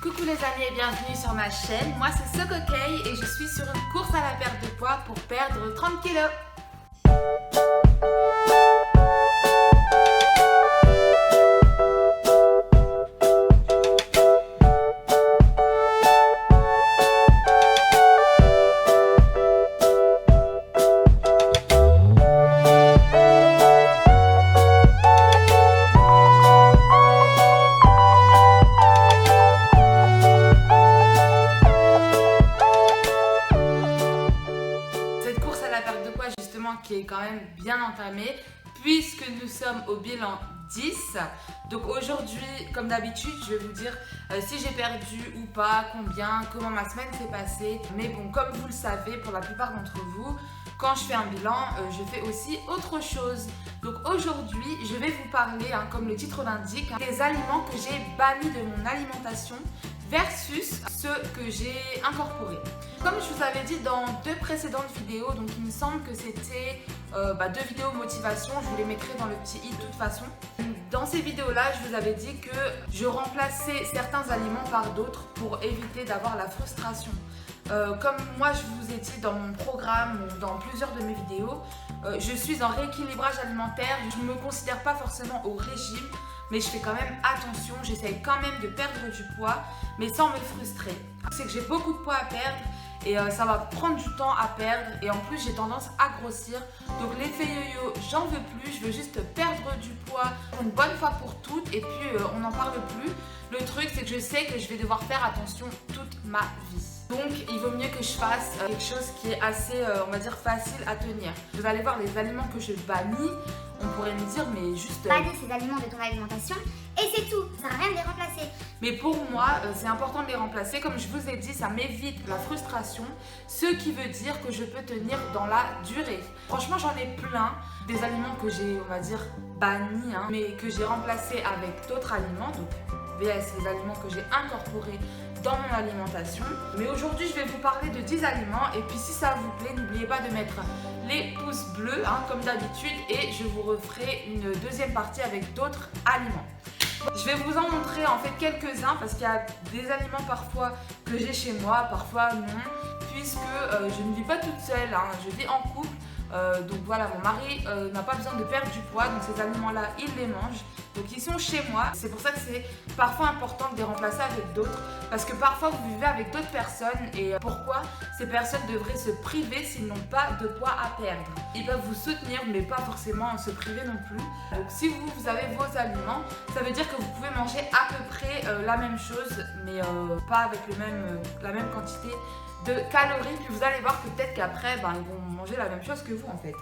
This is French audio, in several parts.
Coucou les amis et bienvenue sur ma chaîne. Moi c'est Sokokei et je suis sur une course à la perte de poids pour perdre 30 kilos. Qui est quand même bien entamé puisque nous sommes au bilan 10. Donc aujourd'hui, comme d'habitude, je vais vous dire si j'ai perdu ou pas, combien, comment ma semaine s'est passée. Mais bon, comme vous le savez, pour la plupart d'entre vous, quand je fais un bilan, je fais aussi autre chose. Donc aujourd'hui, je vais vous parler, comme le titre l'indique, des aliments que j'ai bannis de mon alimentation versus ceux que j'ai incorporés. Comme je vous avais dit dans deux précédentes vidéos, donc il me semble que c'était deux vidéos motivation, je vous les mettrai dans le petit i de toute façon. Dans ces vidéos-là, je vous avais dit que je remplaçais certains aliments par d'autres pour éviter d'avoir la frustration. Comme moi je vous ai dit dans mon programme ou dans plusieurs de mes vidéos, je suis en rééquilibrage alimentaire, je ne me considère pas forcément au régime, mais je fais quand même attention, j'essaye quand même de perdre du poids, mais sans me frustrer. C'est que j'ai beaucoup de poids à perdre et ça va prendre du temps à perdre et en plus j'ai tendance à grossir. Donc l'effet yo-yo, j'en veux plus, je veux juste perdre du poids une bonne fois pour toutes et puis on n'en parle plus. Le truc c'est que je sais que je vais devoir faire attention toute ma vie. Donc il vaut mieux que je fasse quelque chose qui est assez, on va dire, facile à tenir. Vous allez voir les aliments que je bannis. On pourrait me dire, mais juste... Bannis ces aliments de ton alimentation et c'est tout, ça sert à rien de les remplacer. Mais pour moi, c'est important de les remplacer. Comme je vous ai dit, ça m'évite la frustration, ce qui veut dire que je peux tenir dans la durée. Franchement, j'en ai plein des aliments que j'ai, on va dire, bannis, mais que j'ai remplacés avec d'autres aliments. Donc, VS, les aliments que j'ai incorporés dans mon alimentation. Mais aujourd'hui, je vais vous parler de 10 aliments. Et puis, si ça vous plaît, n'oubliez pas de mettre les pouces bleus, comme d'habitude. Et je vous referai une deuxième partie avec d'autres aliments. Je vais vous en montrer en fait quelques-uns parce qu'il y a des aliments parfois que j'ai chez moi, parfois non. Puisque je ne vis pas toute seule, je vis en couple. Donc voilà, mon mari n'a pas besoin de perdre du poids, donc ces aliments-là, il les mange. Donc ils sont chez moi. C'est pour ça que c'est parfois important de les remplacer avec d'autres. Parce que parfois vous vivez avec d'autres personnes et pourquoi ces personnes devraient se priver s'ils n'ont pas de poids à perdre. Ils peuvent vous soutenir mais pas forcément se priver non plus. Donc si vous avez vos aliments, ça veut dire que vous pouvez manger à peu près la même chose mais pas avec la même quantité de calories. Puis vous allez voir peut-être qu'après ils vont manger la même chose que vous en fait.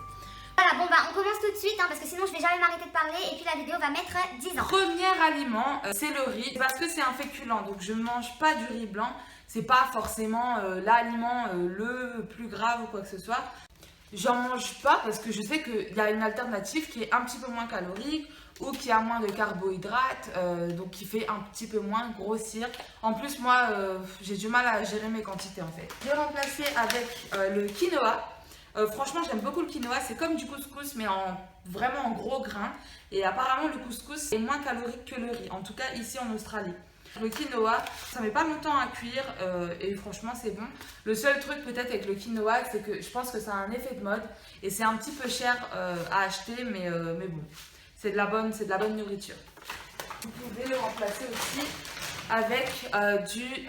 Voilà, bon on commence tout de suite parce que sinon je vais jamais m'arrêter de parler et puis la vidéo va mettre 10 ans. Premier aliment, c'est le riz parce que c'est un féculent, donc je ne mange pas du riz blanc. C'est pas forcément l'aliment le plus grave ou quoi que ce soit. J'en mange pas parce que je sais qu'il y a une alternative qui est un petit peu moins calorique ou qui a moins de carbohydrates, donc qui fait un petit peu moins grossir. En plus, moi, j'ai du mal à gérer mes quantités en fait. Je vais remplacer avec le quinoa. Franchement, j'aime beaucoup le quinoa. C'est comme du couscous, mais vraiment en gros grains. Et apparemment, le couscous est moins calorique que le riz, en tout cas ici en Australie. Le quinoa, ça met pas longtemps à cuire et franchement c'est bon. Le seul truc peut-être avec le quinoa, c'est que je pense que ça a un effet de mode et c'est un petit peu cher à acheter, mais bon, c'est de la bonne nourriture. Vous pouvez le remplacer aussi avec du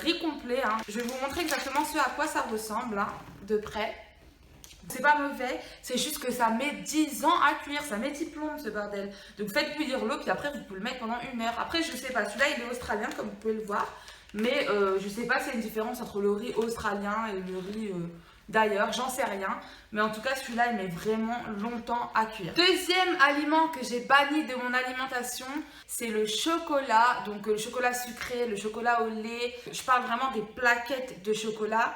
riz complet. Je vais vous montrer exactement ce à quoi ça ressemble de près. C'est pas mauvais, c'est juste que ça met 10 ans à cuire, ça met 10 plombes ce bordel. Donc faites bouillir l'eau, puis après vous pouvez le mettre pendant 1 heure. Après je sais pas, celui-là il est australien comme vous pouvez le voir. Mais je sais pas s'il y a une différence entre le riz australien et le riz d'ailleurs, j'en sais rien. Mais en tout cas celui-là il met vraiment longtemps à cuire. Deuxième aliment que j'ai banni de mon alimentation, c'est le chocolat. Donc le chocolat sucré, le chocolat au lait. Je parle vraiment des plaquettes de chocolat.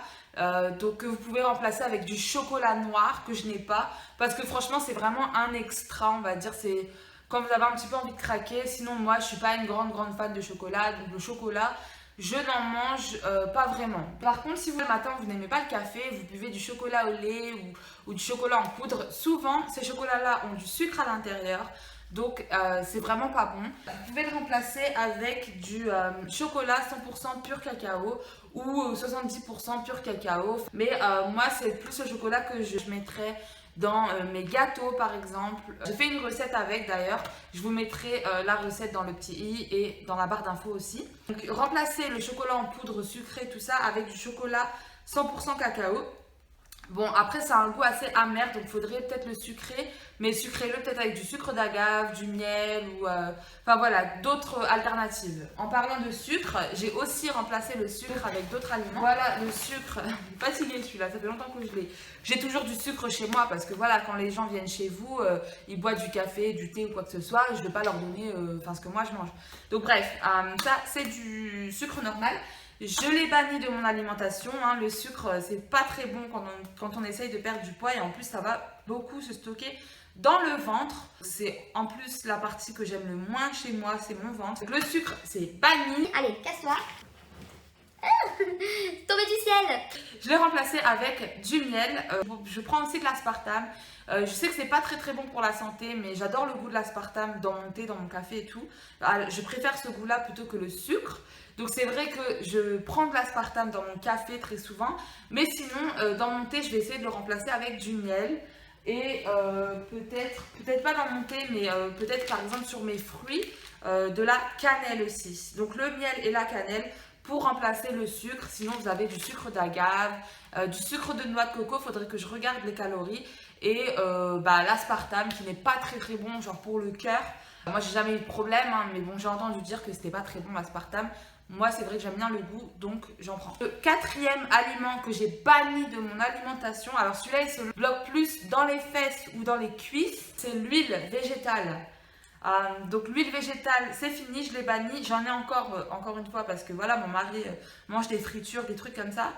Donc vous pouvez remplacer avec du chocolat noir que je n'ai pas parce que franchement c'est vraiment un extra, on va dire, c'est quand vous avez un petit peu envie de craquer. Sinon moi je suis pas une grande fan de chocolat, donc le chocolat je n'en mange pas vraiment. Par contre, si vous le matin vous n'aimez pas le café, vous buvez du chocolat au lait ou du chocolat en poudre. Souvent ces chocolats là ont du sucre à l'intérieur, Donc c'est vraiment pas bon. Vous pouvez le remplacer avec du chocolat 100% pur cacao ou 70% pur cacao. Mais moi c'est plus le chocolat que je mettrais dans mes gâteaux par exemple. J'ai fait une recette avec d'ailleurs, je vous mettrai la recette dans le petit i et dans la barre d'infos aussi. Donc remplacez le chocolat en poudre sucré tout ça avec du chocolat 100% cacao. Bon, après, ça a un goût assez amer, donc il faudrait peut-être le sucrer, mais sucrez-le peut-être avec du sucre d'agave, du miel ou... Enfin voilà, d'autres alternatives. En parlant de sucre, j'ai aussi remplacé le sucre avec d'autres aliments. Voilà, le sucre, fatigué celui-là, ça fait longtemps que je l'ai. J'ai toujours du sucre chez moi parce que voilà, quand les gens viennent chez vous, ils boivent du café, du thé ou quoi que ce soit, je ne vais pas leur donner ce que moi je mange. Donc bref, ça c'est du sucre normal. Je l'ai banni de mon alimentation, hein. Le sucre c'est pas très bon quand on essaye de perdre du poids et en plus ça va beaucoup se stocker dans le ventre. C'est en plus la partie que j'aime le moins chez moi, c'est mon ventre. Donc, le sucre c'est banni. Allez, casse-toi. Tombé du ciel. Je l'ai remplacé avec du miel. Je prends aussi de l'aspartame. Je sais que c'est pas très très bon pour la santé, mais j'adore le goût de l'aspartame dans mon thé, dans mon café et tout. Je préfère ce goût-là plutôt que le sucre. Donc c'est vrai que je prends de l'aspartame dans mon café très souvent, mais sinon dans mon thé je vais essayer de le remplacer avec du miel et peut-être pas dans mon thé, mais peut-être par exemple sur mes fruits de la cannelle aussi. Donc le miel et la cannelle pour remplacer le sucre. Sinon vous avez du sucre d'agave, du sucre de noix de coco, il faudrait que je regarde les calories, et l'aspartame qui n'est pas très très bon genre pour le cœur. Moi j'ai jamais eu de problème, hein, mais bon, j'ai entendu dire que c'était pas très bon l'aspartame. Moi, c'est vrai que j'aime bien le goût, donc j'en prends. Le quatrième aliment que j'ai banni de mon alimentation, alors celui-là, il se bloque plus dans les fesses ou dans les cuisses, c'est l'huile végétale. Donc l'huile végétale, c'est fini, je l'ai banni. J'en ai encore une fois parce que voilà, mon mari mange des fritures, des trucs comme ça.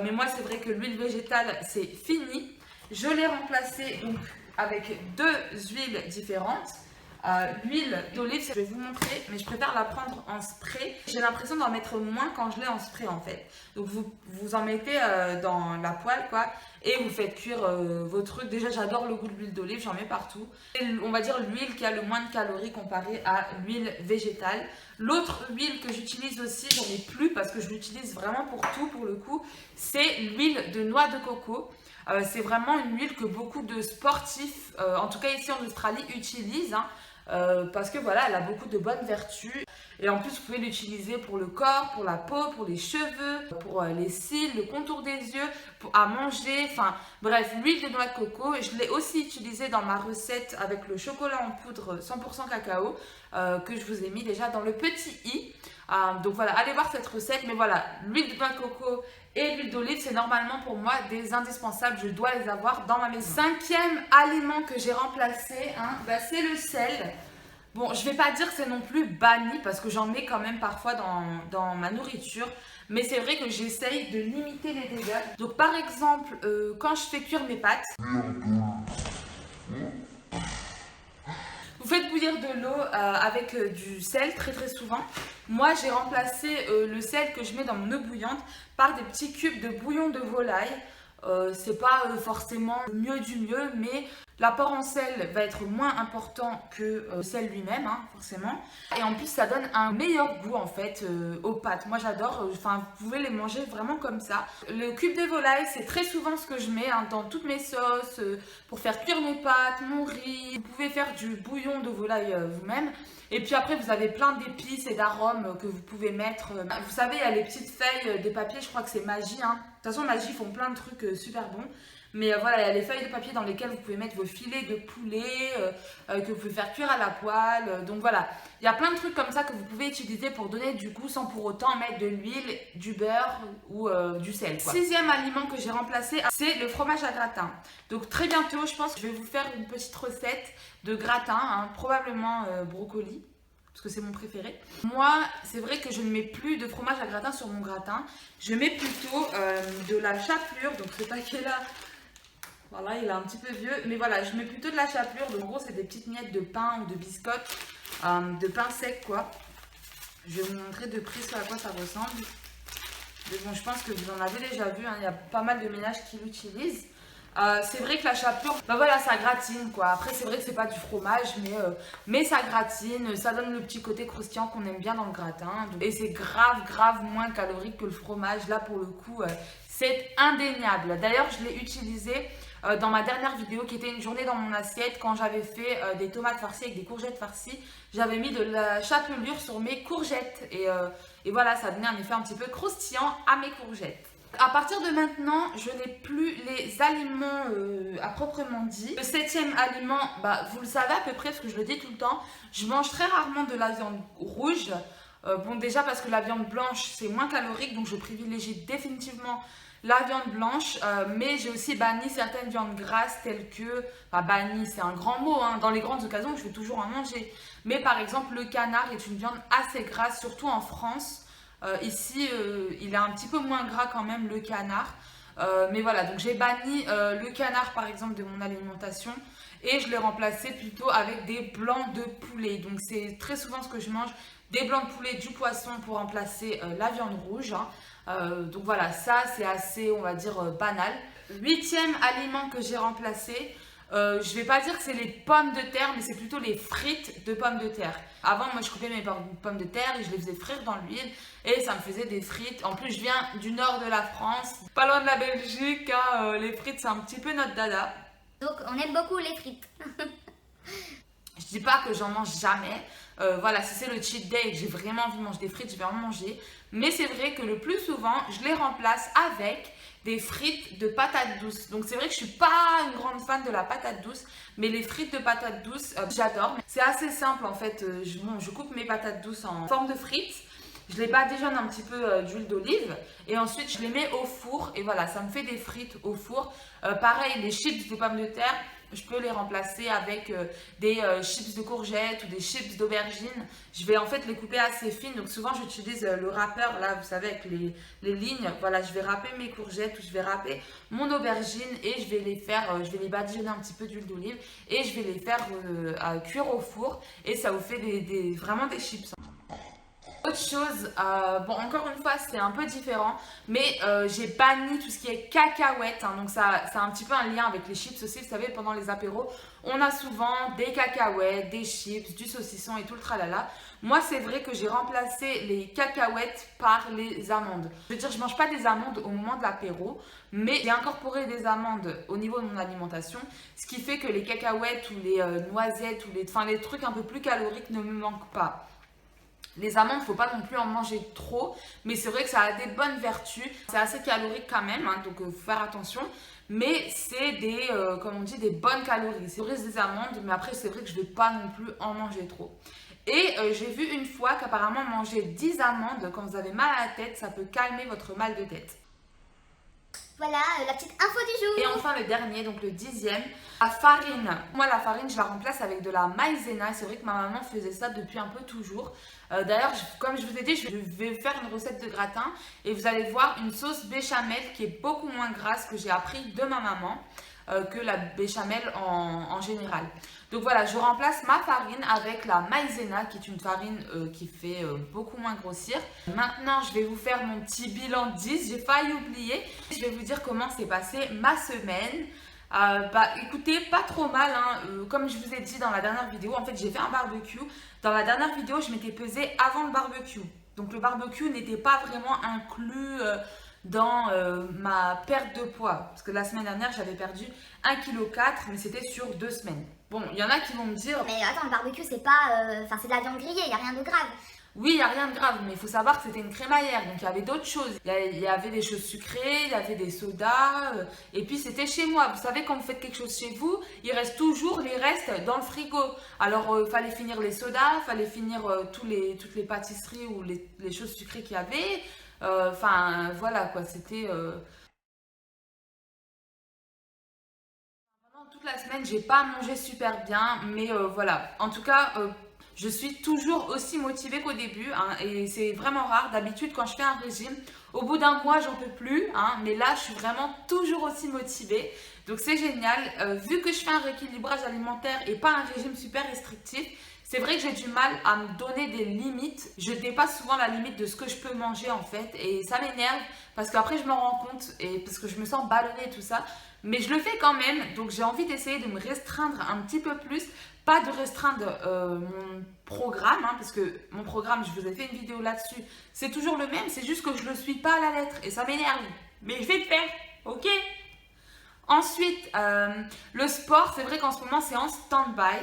Mais moi, c'est vrai que l'huile végétale, c'est fini. Je l'ai remplacée donc avec deux huiles différentes. L'huile d'olive, je vais vous montrer, mais je préfère la prendre en spray. J'ai l'impression d'en mettre moins quand je l'ai en spray en fait. Donc vous en mettez dans la poêle quoi, et vous faites cuire vos trucs. Déjà j'adore le goût de l'huile d'olive, j'en mets partout. Et on va dire l'huile qui a le moins de calories comparée à l'huile végétale. L'autre huile que j'utilise aussi, j'en ai plus parce que je l'utilise vraiment pour tout pour le coup, c'est l'huile de noix de coco. C'est vraiment une huile que beaucoup de sportifs, en tout cas ici en Australie, utilisent. Hein. Parce que voilà, elle a beaucoup de bonnes vertus et en plus vous pouvez l'utiliser pour le corps, pour la peau, pour les cheveux, pour les cils, le contour des yeux, à manger, enfin bref, l'huile de noix de coco. Je l'ai aussi utilisée dans ma recette avec le chocolat en poudre 100% cacao que je vous ai mis déjà dans le petit i. Donc voilà, allez voir cette recette. Mais voilà, l'huile de noix de coco et l'huile d'olive, c'est normalement pour moi des indispensables. Je dois les avoir dans ma maison. Cinquième aliment que j'ai remplacé, hein, c'est le sel. Bon, je vais pas dire que c'est non plus banni parce que j'en mets quand même parfois dans ma nourriture. Mais c'est vrai que j'essaye de limiter les dégâts. Donc par exemple, quand je fais cuire mes pâtes, vous faites bouillir de l'eau avec du sel très très souvent. Moi j'ai remplacé le sel que je mets dans mon eau bouillante par des petits cubes de bouillon de volaille. C'est pas forcément le mieux du mieux, mais l'apport en sel va être moins important que le sel lui-même, hein, forcément. Et en plus, ça donne un meilleur goût en fait aux pâtes. Moi j'adore, enfin vous pouvez les manger vraiment comme ça. Le cube de volaille, c'est très souvent ce que je mets dans toutes mes sauces, pour faire cuire mes pâtes, mon riz. Vous pouvez faire du bouillon de volaille vous-même. Et puis après, vous avez plein d'épices et d'arômes que vous pouvez mettre. Vous savez, il y a les petites feuilles des papiers, je crois que c'est Maggi. Hein. De toute façon, Maggi font plein de trucs super bons. Mais voilà, il y a les feuilles de papier dans lesquelles vous pouvez mettre vos filets de poulet, que vous pouvez faire cuire à la poêle. Donc voilà, il y a plein de trucs comme ça que vous pouvez utiliser pour donner du goût sans pour autant mettre de l'huile, du beurre ou du sel, quoi. Sixième aliment que j'ai remplacé, c'est le fromage à gratin. Donc très bientôt, je pense que je vais vous faire une petite recette de gratin, hein, probablement brocoli. Parce que c'est mon préféré. Moi, c'est vrai que je ne mets plus de fromage à gratin sur mon gratin. Je mets plutôt de la chapelure. Donc ce paquet-là, voilà, il est un petit peu vieux. Mais voilà, je mets plutôt de la chapelure. Donc en gros, c'est des petites miettes de pain ou de biscotte, de pain sec, quoi. Je vais vous montrer de près à quoi ça ressemble. Mais bon, je pense que vous en avez déjà vu, hein. Il y a pas mal de ménages qui l'utilisent. C'est vrai que la chapelure, bah voilà, ça gratine quoi. Après, c'est vrai que c'est pas du fromage, mais ça gratine, ça donne le petit côté croustillant qu'on aime bien dans le gratin. Et c'est grave moins calorique que le fromage. Là, pour le coup, c'est indéniable. D'ailleurs, je l'ai utilisé dans ma dernière vidéo qui était une journée dans mon assiette quand j'avais fait des tomates farcies avec des courgettes farcies. J'avais mis de la chapelure sur mes courgettes et voilà, ça donnait un effet un petit peu croustillant à mes courgettes. À partir de maintenant, je n'ai plus les aliments à proprement dit. Le 7e aliment, bah, vous le savez à peu près parce que je le dis tout le temps, je mange très rarement de la viande rouge. Bon, déjà parce que la viande blanche, c'est moins calorique, donc je privilégie définitivement la viande blanche. Mais j'ai aussi banni certaines viandes grasses telles que, enfin banni c'est un grand mot, hein, dans les grandes occasions, je vais toujours en manger. Mais par exemple, le canard est une viande assez grasse, surtout en France. Ici, il est un petit peu moins gras quand même, le canard. Mais voilà, donc j'ai banni le canard par exemple de mon alimentation et je l'ai remplacé plutôt avec des blancs de poulet. Donc c'est très souvent ce que je mange, des blancs de poulet, du poisson pour remplacer la viande rouge. Donc voilà, ça c'est assez, on va dire, banal. 8e aliment que j'ai remplacé, je vais pas dire que c'est les pommes de terre, mais c'est plutôt les frites de pommes de terre. Avant, moi, je coupais mes pommes de terre et je les faisais frire dans l'huile et ça me faisait des frites. En plus, je viens du nord de la France, pas loin de la Belgique. Hein, les frites, c'est un petit peu notre dada. Donc, on aime beaucoup les frites. Je dis pas que j'en mange jamais. Voilà, si c'est le cheat day et que j'ai vraiment envie de manger des frites, je vais en manger. Mais c'est vrai que le plus souvent, je les remplace avec des frites de patates douces. Donc c'est vrai que je suis pas une grande fan de la patate douce, mais les frites de patates douces, j'adore. C'est assez simple en fait. Je coupe mes patates douces en forme de frites. Je les badigeonne un petit peu d'huile d'olive et ensuite je les mets au four et voilà, ça me fait des frites au four. Pareil, les chips de pommes de terre, je peux les remplacer avec des chips de courgettes ou des chips d'aubergine. Je vais en fait les couper assez fines, donc souvent j'utilise le râpeur là, vous savez, avec les lignes. Voilà, je vais râper mes courgettes ou je vais râper mon aubergine et je vais les badigeonner un petit peu d'huile d'olive et je vais les faire cuire au four et ça vous fait vraiment des chips. Autre chose, bon encore une fois c'est un peu différent, mais j'ai banni tout ce qui est cacahuètes, hein, donc ça a un petit peu un lien avec les chips aussi. Vous savez, pendant les apéros, on a souvent des cacahuètes, des chips, du saucisson et tout le tralala. Moi c'est vrai que j'ai remplacé les cacahuètes par les amandes. Je veux dire, je mange pas des amandes au moment de l'apéro, mais j'ai incorporé des amandes au niveau de mon alimentation, ce qui fait que les cacahuètes ou les noisettes ou les trucs un peu plus caloriques ne me manquent pas. Les amandes, il ne faut pas non plus en manger trop, mais c'est vrai que ça a des bonnes vertus. C'est assez calorique quand même, hein, donc faut faire attention. Mais c'est comme on dit, des bonnes calories. C'est vrai, des amandes, mais après c'est vrai que je ne vais pas non plus en manger trop. Et j'ai vu une fois qu'apparemment manger 10 amandes quand vous avez mal à la tête, ça peut calmer votre mal de tête. Voilà, la petite info du jour. Et enfin le dernier, donc le 10e, la farine. Moi la farine, je la remplace avec de la maïzena. C'est vrai que ma maman faisait ça depuis un peu toujours. D'ailleurs, comme je vous ai dit, je vais faire une recette de gratin. Et vous allez voir une sauce béchamel qui est beaucoup moins grasse que j'ai appris de ma maman que la béchamel en général. Donc voilà, je remplace ma farine avec la maïzena qui est une farine qui fait beaucoup moins grossir. Maintenant, je vais vous faire mon petit bilan 10. J'ai failli oublier. Je vais vous dire comment s'est passée ma semaine. Écoutez, pas trop mal, hein. Comme je vous ai dit dans la dernière vidéo, en fait j'ai fait un barbecue. Dans la dernière vidéo, je m'étais pesée avant le barbecue. Donc le barbecue n'était pas vraiment inclus dans ma perte de poids. Parce que la semaine dernière, j'avais perdu 1,4 kg, mais c'était sur 2 semaines. Bon, il y en a qui vont me dire... Mais attends, le barbecue, c'est pas... Enfin, c'est de la viande grillée, il n'y a rien de grave. Oui, il n'y a rien de grave, mais il faut savoir que c'était une crémaillère, donc il y avait d'autres choses. Il y avait des choses sucrées, il y avait des sodas, et puis c'était chez moi. Vous savez, quand vous faites quelque chose chez vous, il reste toujours les restes dans le frigo. Alors, il fallait finir les sodas, il fallait finir toutes les pâtisseries ou les choses sucrées qu'il y avait. Enfin, voilà quoi, c'était... Pendant toute la semaine, j'ai pas mangé super bien, mais voilà. En tout cas... je suis toujours aussi motivée qu'au début, hein, et c'est vraiment rare. D'habitude, quand je fais un régime, au bout d'un mois, j'en peux plus, hein, mais là, je suis vraiment toujours aussi motivée. Donc, c'est génial. Vu que je fais un rééquilibrage alimentaire et pas un régime super restrictif, C'est vrai que j'ai du mal à me donner des limites. Je dépasse souvent la limite de ce que je peux manger en fait. Et ça m'énerve parce qu'après je m'en rends compte et parce que je me sens ballonnée et tout ça. Mais je le fais quand même. Donc j'ai envie d'essayer de me restreindre un petit peu plus. Pas de restreindre mon programme. Parce que mon programme, je vous ai fait une vidéo là-dessus. C'est toujours le même. C'est juste que je ne le suis pas à la lettre. Et ça m'énerve. Mais je vais le faire. Ok ? Ensuite, le sport, c'est vrai qu'en ce moment c'est en stand-by.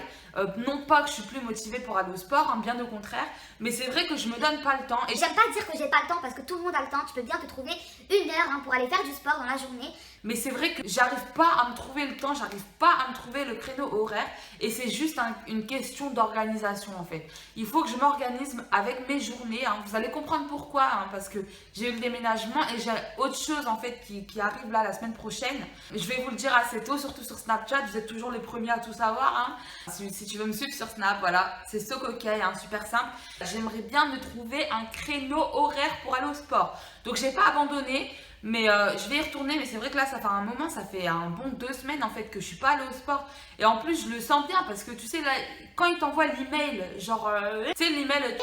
Non pas que je suis plus motivée pour aller au sport, bien au contraire, mais c'est vrai que je me donne pas le temps. Et j'aime pas dire que j'ai pas le temps parce que tout le monde a le temps. Tu peux bien te trouver 1 heure pour aller faire du sport dans la journée. Mais c'est vrai que j'arrive pas à me trouver le temps, j'arrive pas à me trouver le créneau horaire et c'est juste une question d'organisation en fait. Il faut que je m'organise avec mes journées, vous allez comprendre pourquoi, parce que j'ai eu le déménagement et j'ai autre chose en fait qui arrive là la semaine prochaine. Je vais vous le dire assez tôt, surtout sur Snapchat, vous êtes toujours les premiers à tout savoir. Si tu veux me suivre sur Snap, voilà, c'est SoCoCay, super simple. J'aimerais bien me trouver un créneau horaire pour aller au sport. Donc j'ai pas abandonné. Mais je vais y retourner, mais c'est vrai que là ça fait un moment, ça fait un bon 2 semaines en fait que je suis pas allée au sport. Et en plus je le sens bien parce que tu sais là, quand ils t'envoient l'email, genre, tu sais l'email...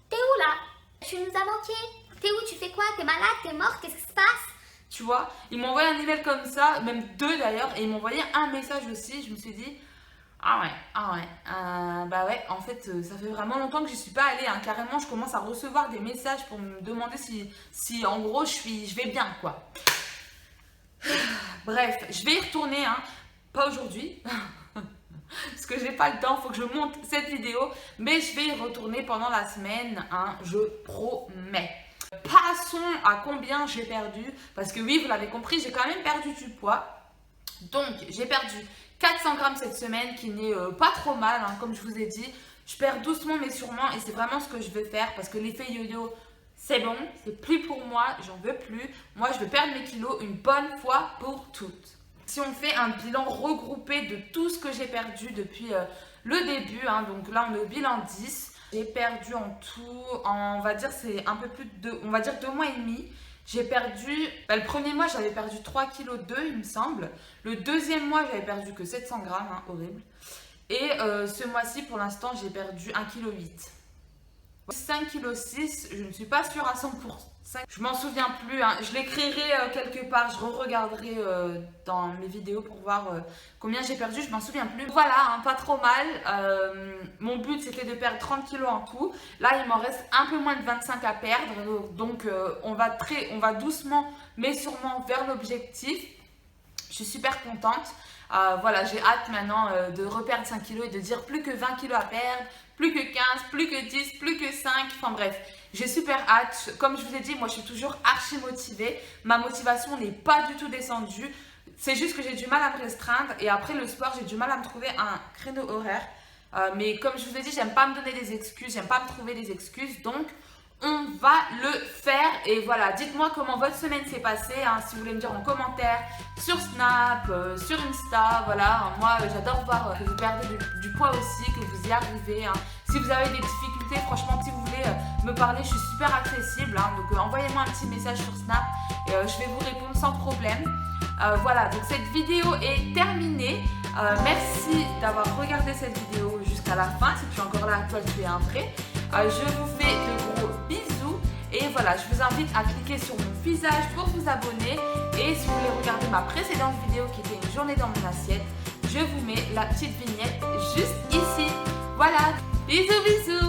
T'es où là? Tu nous as manqué. T'es où? Tu fais quoi? T'es malade? T'es morte? Qu'est-ce qui se passe? Tu vois, ils m'ont envoyé un email comme ça, même 2 d'ailleurs, et ils m'ont envoyé un message aussi, je me suis dit... Bah ouais, en fait, ça fait vraiment longtemps que je suis pas allée, carrément, je commence à recevoir des messages pour me demander si en gros, je vais bien, quoi. Bref, je vais y retourner, pas aujourd'hui, parce que j'ai pas le temps, faut que je monte cette vidéo, mais je vais y retourner pendant la semaine, je promets. Passons à combien j'ai perdu, parce que oui, vous l'avez compris, j'ai quand même perdu du poids. Donc, j'ai perdu 400 grammes cette semaine, qui n'est pas trop mal, comme je vous ai dit. Je perds doucement mais sûrement et c'est vraiment ce que je veux faire parce que l'effet yo-yo, c'est bon, c'est plus pour moi, j'en veux plus. Moi, je veux perdre mes kilos une bonne fois pour toutes. Si on fait un bilan regroupé de tout ce que j'ai perdu depuis le début, donc là, on est au bilan 10. J'ai perdu en tout, on va dire, c'est un peu plus de, on va dire 2 mois et demi. J'ai perdu, le premier mois j'avais perdu 3,2 kg il me semble. Le deuxième mois j'avais perdu que 700 grammes, horrible. Et ce mois-ci pour l'instant j'ai perdu 1,8 kg. 5,6 kg, je ne suis pas sûre à 100%. Je m'en souviens plus, je l'écrirai quelque part, je re-regarderai dans mes vidéos pour voir combien j'ai perdu, je m'en souviens plus. Voilà, pas trop mal. Mon but c'était de perdre 30 kg en tout. Là il m'en reste un peu moins de 25 à perdre, donc on va doucement mais sûrement vers l'objectif. Je suis super contente. Voilà, j'ai hâte maintenant de reperdre 5 kg et de dire plus que 20 kg à perdre, plus que 15, plus que 10, plus que 5, enfin bref. J'ai super hâte. Comme je vous ai dit, moi je suis toujours archi motivée. Ma motivation n'est pas du tout descendue. C'est juste que j'ai du mal à me restreindre. Et après le sport, j'ai du mal à me trouver un créneau horaire. Mais comme je vous ai dit, j'aime pas me donner des excuses. J'aime pas me trouver des excuses. Donc, on va le faire. Et voilà, dites-moi comment votre semaine s'est passée. Si vous voulez me dire en commentaire, sur Snap, sur Insta. Voilà, moi j'adore voir que vous perdez du poids aussi, que vous y arrivez. Si vous avez des difficultés, franchement, si vous voulez me parler, je suis super accessible. Donc envoyez-moi un petit message sur Snap et je vais vous répondre sans problème. Voilà, donc cette vidéo est terminée. Merci d'avoir regardé cette vidéo jusqu'à la fin. Si tu es encore là, toi tu es un vrai. Je vous fais de gros bisous. Et voilà, je vous invite à cliquer sur mon visage pour vous abonner. Et si vous voulez regarder ma précédente vidéo qui était une journée dans mon assiette, je vous mets la petite vignette juste ici. Voilà, bisous bisous.